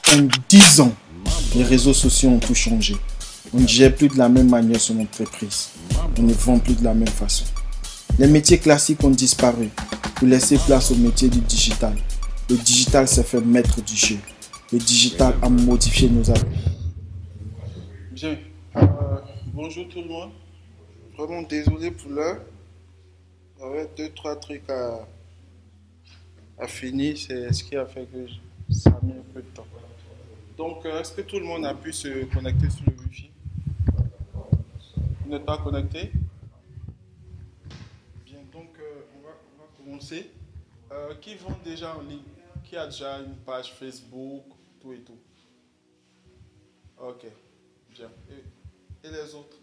En 10 ans, les réseaux sociaux ont tout changé. On ne gère plus de la même manière son entreprise. On ne vend plus de la même façon. Les métiers classiques ont disparu pour laisser place au métier du digital. Le digital s'est fait maître du jeu. Le digital a modifié nos habitudes. Bien. Bonjour tout le monde. Vraiment désolé pour l'heure. J'avais 2-3 trucs à finir. C'est ce qui a fait que ça a mis un peu de temps. Donc, est-ce que tout le monde a pu se connecter sur le Wi-Fi? Vous n'êtes pas connecté? Bien, donc on va commencer. Qui vont déjà en ligne? Qui a déjà une page Facebook, tout et tout? Ok, bien. Et les autres?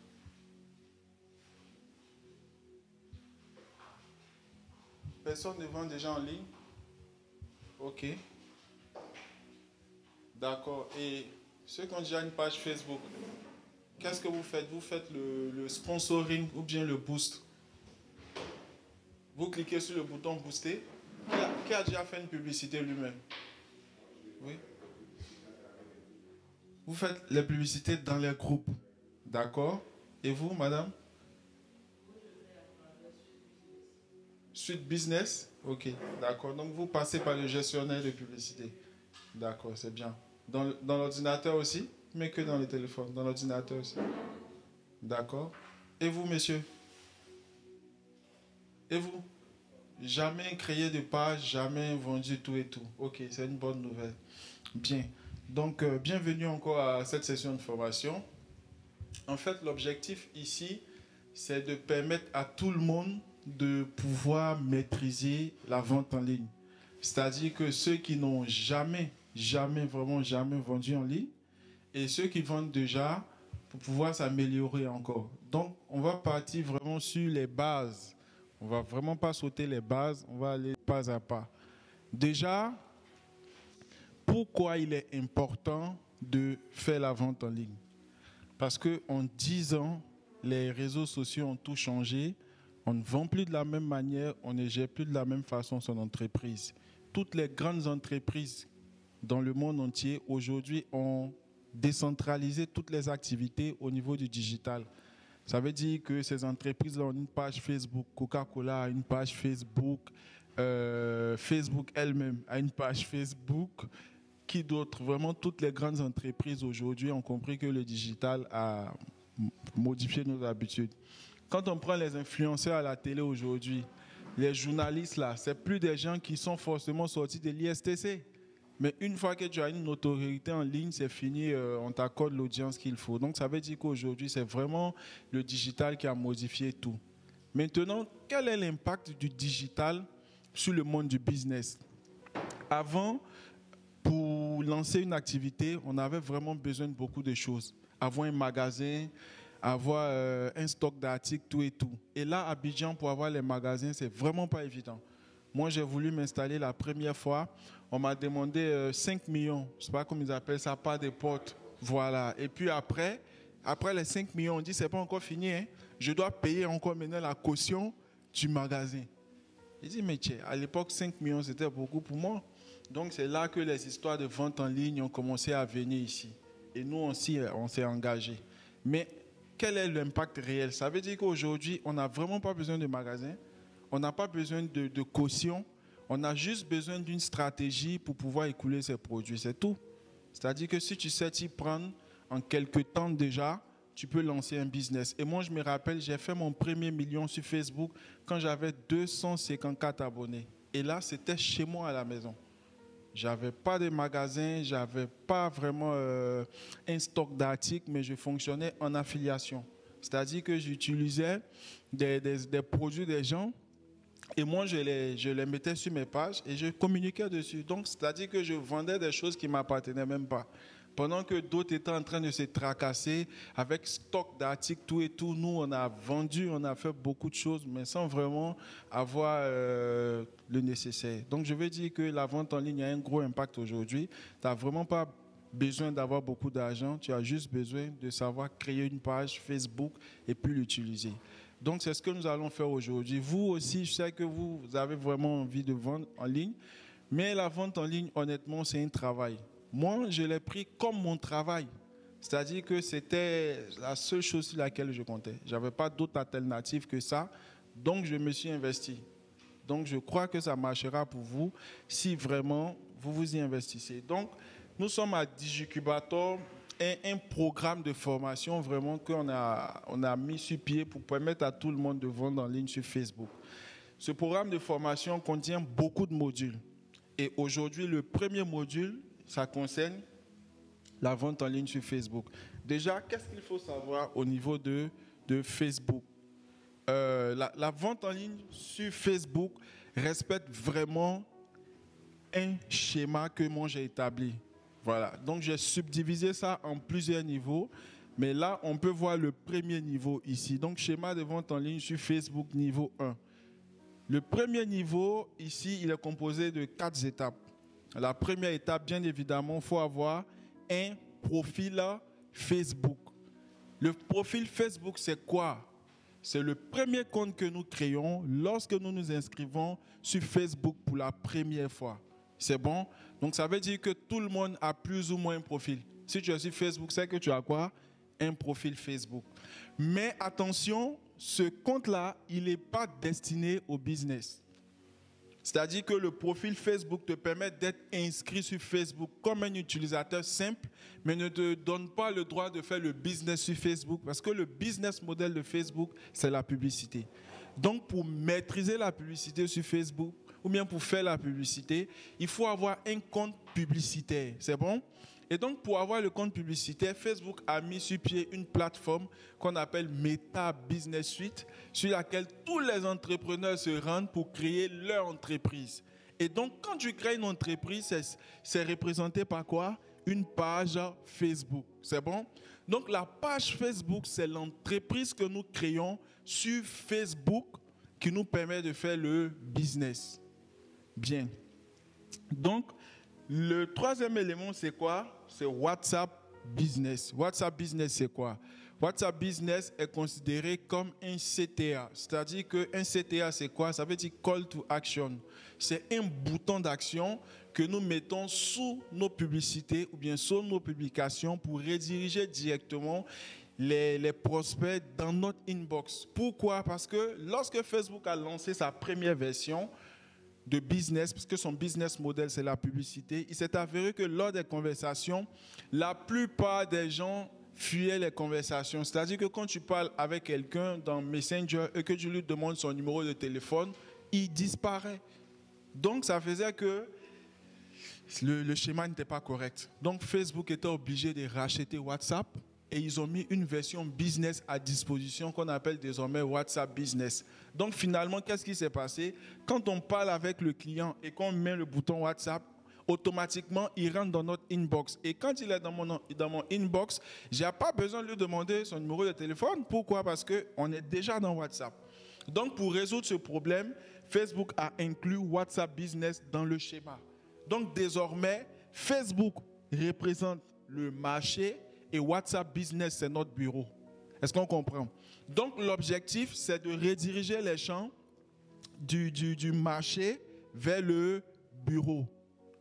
Personne ne vend déjà en ligne? Ok, d'accord. Et ceux qui ont déjà une page Facebook, qu'est-ce que vous faites? Vous faites le sponsoring ou bien le boost? Vous cliquez sur le bouton booster. Qui a déjà fait une publicité lui-même? Oui. Vous faites les publicités dans les groupes. D'accord. Et vous, madame? Suite business? Ok, d'accord. Donc vous passez par le gestionnaire de publicité. D'accord, c'est bien. Dans l'ordinateur aussi? Mais que dans le téléphone. Dans l'ordinateur aussi. D'accord. Et vous, monsieur? Et vous? Jamais créé de page, jamais vendu tout et tout. Ok, c'est une bonne nouvelle. Bien. Donc, bienvenue encore à cette session de formation. En fait, l'objectif ici, c'est de permettre à tout le monde de pouvoir maîtriser la vente en ligne. C'est-à-dire que ceux qui n'ont vraiment jamais vendu en ligne et ceux qui vendent déjà pour pouvoir s'améliorer encore. Donc, on va partir vraiment sur les bases. On va vraiment pas sauter les bases, on va aller pas à pas. Déjà, pourquoi il est important de faire la vente en ligne? Parce qu'en 10 ans, les réseaux sociaux ont tout changé. On ne vend plus de la même manière, on ne gère plus de la même façon son entreprise. Toutes les grandes entreprises dans le monde entier aujourd'hui ont décentralisé toutes les activités au niveau du digital. Ça veut dire que ces entreprises ont une page Facebook, Coca-Cola a une page Facebook, Facebook elle-même a une page Facebook. Qui d'autre? Vraiment, toutes les grandes entreprises aujourd'hui ont compris que le digital a modifié nos habitudes. Quand on prend les influenceurs à la télé aujourd'hui, les journalistes là, c'est plus des gens qui sont forcément sortis de l'ISTC. Mais une fois que tu as une notoriété en ligne, c'est fini, on t'accorde l'audience qu'il faut. Donc ça veut dire qu'aujourd'hui, c'est vraiment le digital qui a modifié tout. Maintenant, quel est l'impact du digital sur le monde du business? Avant, pour lancer une activité, on avait vraiment besoin de beaucoup de choses. Avoir un magasin, avoir un stock d'articles, tout et tout. Et là, à Abidjan, pour avoir les magasins, c'est vraiment pas évident. Moi, j'ai voulu m'installer la première fois. On m'a demandé 5 millions. Je ne sais pas comment ils appellent ça, pas des portes. Voilà. Et puis après les 5 millions, on dit c'est pas encore fini. Hein. Je dois payer encore maintenant la caution du magasin. J'ai dit, mais tiens, à l'époque, 5 millions, c'était beaucoup pour moi. Donc, c'est là que les histoires de vente en ligne ont commencé à venir ici. Et nous aussi, on s'est engagés. Mais quel est l'impact réel? Ça veut dire qu'aujourd'hui, on n'a vraiment pas besoin de magasin. On n'a pas besoin de caution. On a juste besoin d'une stratégie pour pouvoir écouler ces produits. C'est tout. C'est-à-dire que si tu sais t'y prendre en quelques temps déjà, tu peux lancer un business. Et moi, je me rappelle, j'ai fait mon premier million sur Facebook quand j'avais 254 abonnés. Et là, c'était chez moi à la maison. J'avais pas de magasin, j'avais pas vraiment un stock d'articles, mais je fonctionnais en affiliation. C'est-à-dire que j'utilisais des produits des gens et moi, je les mettais sur mes pages et je communiquais dessus. Donc, c'est-à-dire que je vendais des choses qui ne m'appartenaient même pas. Pendant que d'autres étaient en train de se tracasser avec stock d'articles, tout et tout, nous, on a vendu, on a fait beaucoup de choses, mais sans vraiment avoir le nécessaire. Donc, je veux dire que la vente en ligne a un gros impact aujourd'hui. Tu n'as vraiment pas besoin d'avoir beaucoup d'argent, tu as juste besoin de savoir créer une page Facebook et puis l'utiliser. Donc, c'est ce que nous allons faire aujourd'hui. Vous aussi, je sais que vous avez vraiment envie de vendre en ligne, mais la vente en ligne, honnêtement, c'est un travail. Moi, je l'ai pris comme mon travail. C'est-à-dire que c'était la seule chose sur laquelle je comptais. Je n'avais pas d'autre alternative que ça. Donc, je me suis investi. Donc, je crois que ça marchera pour vous si vraiment vous vous y investissez. Donc, nous sommes à Digicubator, un programme de formation vraiment qu'on a mis sur pied pour permettre à tout le monde de vendre en ligne sur Facebook. Ce programme de formation contient beaucoup de modules. Et aujourd'hui, le premier module, ça concerne la vente en ligne sur Facebook. Déjà, qu'est-ce qu'il faut savoir au niveau de Facebook? La vente en ligne sur Facebook respecte vraiment un schéma que moi j'ai établi. Voilà, donc j'ai subdivisé ça en plusieurs niveaux, mais là on peut voir le premier niveau ici. Donc schéma de vente en ligne sur Facebook niveau 1. Le premier niveau ici, il est composé de 4 étapes. La première étape, bien évidemment, il faut avoir un profil Facebook. Le profil Facebook, c'est quoi? C'est le premier compte que nous créons lorsque nous nous inscrivons sur Facebook pour la première fois. C'est bon? Donc, ça veut dire que tout le monde a plus ou moins un profil. Si tu es sur Facebook, c'est que tu as quoi? Un profil Facebook. Mais attention, ce compte-là, il n'est pas destiné au business. C'est-à-dire que le profil Facebook te permet d'être inscrit sur Facebook comme un utilisateur simple, mais ne te donne pas le droit de faire le business sur Facebook, parce que le business model de Facebook, c'est la publicité. Donc, pour maîtriser la publicité sur Facebook, ou bien pour faire la publicité, il faut avoir un compte publicitaire. C'est bon? Et donc, pour avoir le compte publicitaire, Facebook a mis sur pied une plateforme qu'on appelle Meta Business Suite, sur laquelle tous les entrepreneurs se rendent pour créer leur entreprise. Et donc, quand tu crées une entreprise, c'est représenté par quoi? Une page Facebook. C'est bon? Donc, la page Facebook, c'est l'entreprise que nous créons sur Facebook qui nous permet de faire le business. Bien. Donc, le troisième élément, c'est quoi? C'est WhatsApp Business. WhatsApp Business, c'est quoi? WhatsApp Business est considéré comme un CTA. C'est-à-dire qu'un CTA, c'est quoi? Ça veut dire Call to Action. C'est un bouton d'action que nous mettons sous nos publicités ou bien sous nos publications pour rediriger directement les prospects dans notre inbox. Pourquoi? Parce que lorsque Facebook a lancé sa première version de business, puisque son business model, c'est la publicité, il s'est avéré que lors des conversations, la plupart des gens fuyaient les conversations. C'est-à-dire que quand tu parles avec quelqu'un dans Messenger et que tu lui demandes son numéro de téléphone, il disparaît. Donc, ça faisait que le schéma n'était pas correct. Donc, Facebook était obligé de racheter WhatsApp et ils ont mis une version business à disposition qu'on appelle désormais WhatsApp Business. Donc finalement, qu'est-ce qui s'est passé? Quand on parle avec le client et qu'on met le bouton WhatsApp, automatiquement, il rentre dans notre inbox. Et quand il est dans mon inbox, je n'ai pas besoin de lui demander son numéro de téléphone. Pourquoi? Parce qu'on est déjà dans WhatsApp. Donc pour résoudre ce problème, Facebook a inclus WhatsApp Business dans le schéma. Donc désormais, Facebook représente le marché et WhatsApp Business, c'est notre bureau. Est-ce qu'on comprend? Donc, l'objectif, c'est de rediriger les champs du marché vers le bureau.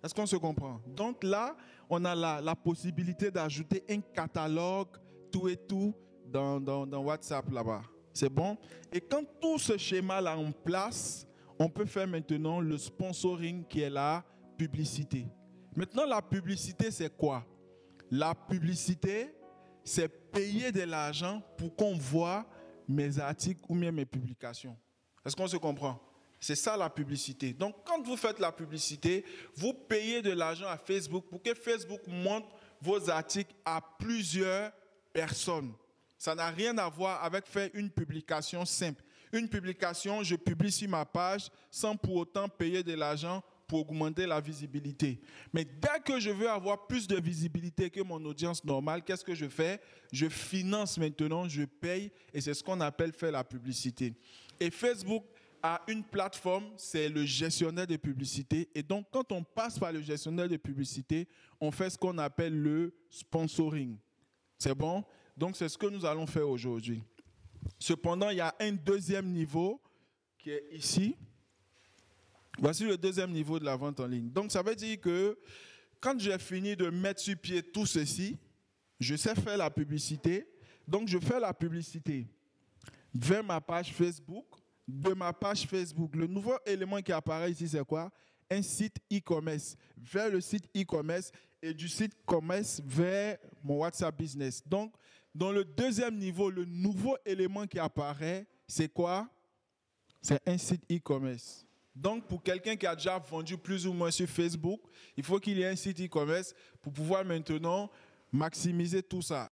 Est-ce qu'on se comprend? Donc là, on a la possibilité d'ajouter un catalogue, tout et tout, dans WhatsApp là-bas. C'est bon? Et quand tout ce schéma-là en place, on peut faire maintenant le sponsoring qui est la publicité. Maintenant, la publicité, c'est quoi? La publicité, c'est payer de l'argent pour qu'on voit mes articles ou bien mes publications. Est-ce qu'on se comprend? C'est ça la publicité. Donc, quand vous faites la publicité, vous payez de l'argent à Facebook pour que Facebook montre vos articles à plusieurs personnes. Ça n'a rien à voir avec faire une publication simple. Une publication, je publie sur ma page sans pour autant payer de l'argent pour augmenter la visibilité. Mais dès que je veux avoir plus de visibilité que mon audience normale, qu'est-ce que je fais? Je finance maintenant, je paye, et c'est ce qu'on appelle faire la publicité. Et Facebook a une plateforme, c'est le gestionnaire de publicité. Et donc, quand on passe par le gestionnaire de publicité, on fait ce qu'on appelle le sponsoring. C'est bon? Donc, c'est ce que nous allons faire aujourd'hui. Cependant, il y a un deuxième niveau qui est ici. Voici le deuxième niveau de la vente en ligne. Donc, ça veut dire que quand j'ai fini de mettre sur pied tout ceci, je sais faire la publicité. Donc, je fais la publicité vers ma page Facebook. De ma page Facebook, le nouveau élément qui apparaît ici, c'est quoi? Un site e-commerce. Vers le site e-commerce et du site e-commerce vers mon WhatsApp Business. Donc, dans le deuxième niveau, le nouveau élément qui apparaît, c'est quoi? C'est un site e-commerce. Donc, pour quelqu'un qui a déjà vendu plus ou moins sur Facebook, il faut qu'il y ait un site e-commerce pour pouvoir maintenant maximiser tout ça.